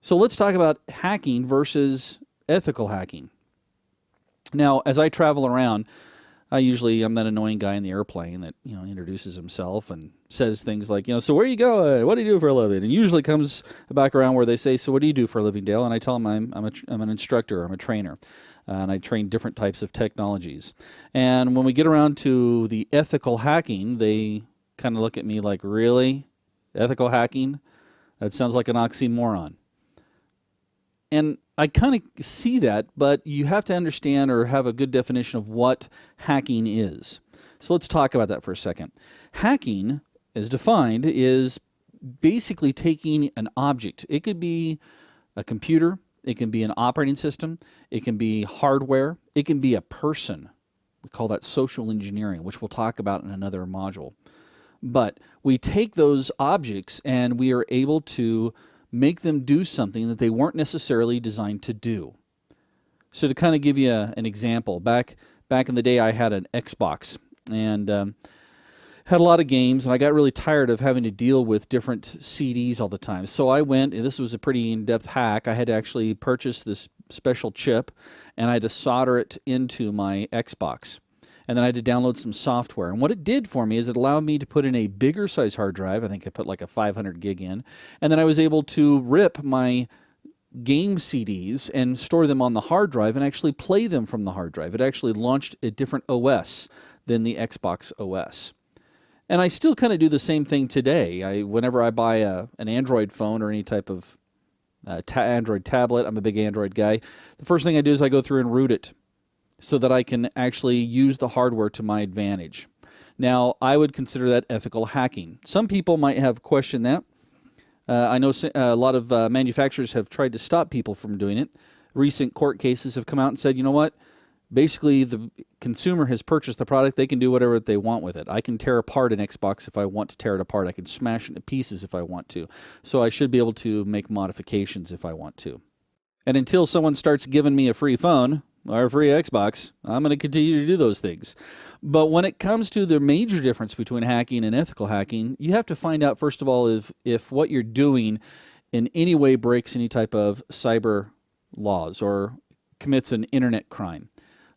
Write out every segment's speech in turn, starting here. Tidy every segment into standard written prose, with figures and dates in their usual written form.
So let's talk about hacking versus ethical hacking. Now, as I travel around, I'm that annoying guy in the airplane that introduces himself and says things like, so where are you going? What do you do for a living? And usually comes back around where they say, so what do you do for a living, Dale? And I tell them I'm an instructor, I'm a trainer, and I train different types of technologies. And when we get around to the ethical hacking, they kind of look at me like, really, ethical hacking? That sounds like an oxymoron. And I kind of see that, but you have to understand or have a good definition of what hacking is. So let's talk about that for a second. Hacking, as defined, is basically taking an object. It could be a computer, it can be an operating system, it can be hardware, it can be a person. We call that social engineering, which we'll talk about in another module. But we take those objects and we are able to make them do something that they weren't necessarily designed to do. So to kind of give you an example, back in the day I had an Xbox and had a lot of games, and I got really tired of having to deal with different CDs all the time. So I went, and this was a pretty in-depth hack, I had to actually purchase this special chip and I had to solder it into my Xbox. And then I had to download some software. And what it did for me is it allowed me to put in a bigger size hard drive. I think I put like a 500 gig in. And then I was able to rip my game CDs and store them on the hard drive and actually play them from the hard drive. It actually launched a different OS than the Xbox OS. And I still kind of do the same thing today. Whenever I buy an Android phone or any type of Android tablet, I'm a big Android guy, the first thing I do is I go through and root it, so that I can actually use the hardware to my advantage. Now, I would consider that ethical hacking. Some people might have questioned that. I know a lot of manufacturers have tried to stop people from doing it. Recent court cases have come out and said, you know what? Basically, the consumer has purchased the product. They can do whatever they want with it. I can tear apart an Xbox if I want to tear it apart. I can smash it into pieces if I want to. So I should be able to make modifications if I want to. And until someone starts giving me a free phone or a free Xbox, I'm going to continue to do those things. But when it comes to the major difference between hacking and ethical hacking, you have to find out, first of all, if what you're doing in any way breaks any type of cyber laws or commits an internet crime.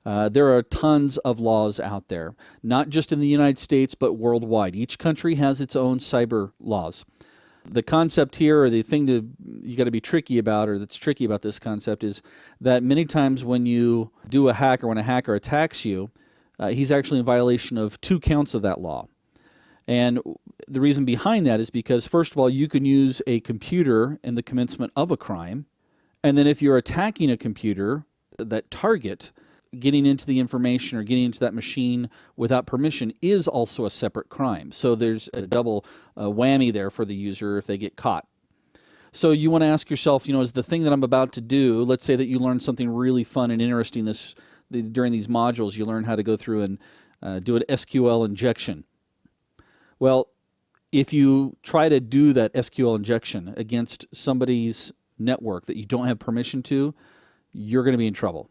There are tons of laws out there, not just in the United States, but worldwide. Each country has its own cyber laws. The concept here, or the thing you got to be tricky about, or that's tricky about this concept, is that many times when you do a hack or when a hacker attacks you, he's actually in violation of 2 counts of that law. And the reason behind that is because, first of all, you can use a computer in the commencement of a crime, and then if you're attacking a computer, that target, getting into the information or getting into that machine without permission is also a separate crime. So there's a double whammy there for the user if they get caught. So you want to ask yourself, is the thing that I'm about to do, let's say that you learn something really fun and interesting during these modules, you learn how to go through and do an SQL injection. Well, if you try to do that SQL injection against somebody's network that you don't have permission to, you're going to be in trouble.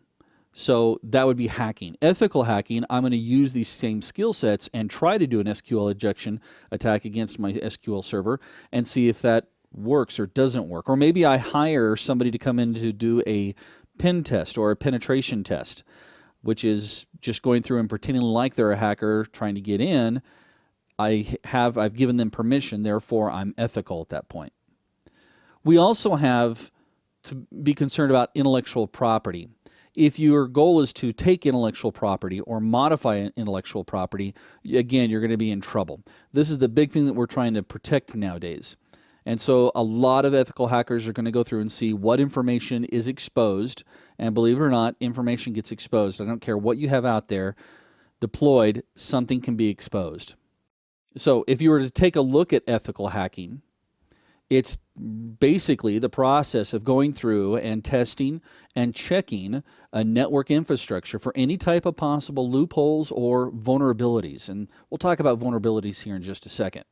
So that would be hacking. Ethical hacking, I'm going to use these same skill sets and try to do an SQL injection attack against my SQL server and see if that works or doesn't work. Or maybe I hire somebody to come in to do a pen test or a penetration test, which is just going through and pretending like they're a hacker trying to get in. I've given them permission, therefore I'm ethical at that point. We also have to be concerned about intellectual property. If your goal is to take intellectual property or modify intellectual property, again, you're going to be in trouble. This is the big thing that we're trying to protect nowadays. And so a lot of ethical hackers are going to go through and see what information is exposed. And believe it or not, information gets exposed. I don't care what you have out there deployed, something can be exposed. So if you were to take a look at ethical hacking, it's basically the process of going through and testing and checking a network infrastructure for any type of possible loopholes or vulnerabilities. And we'll talk about vulnerabilities here in just a second.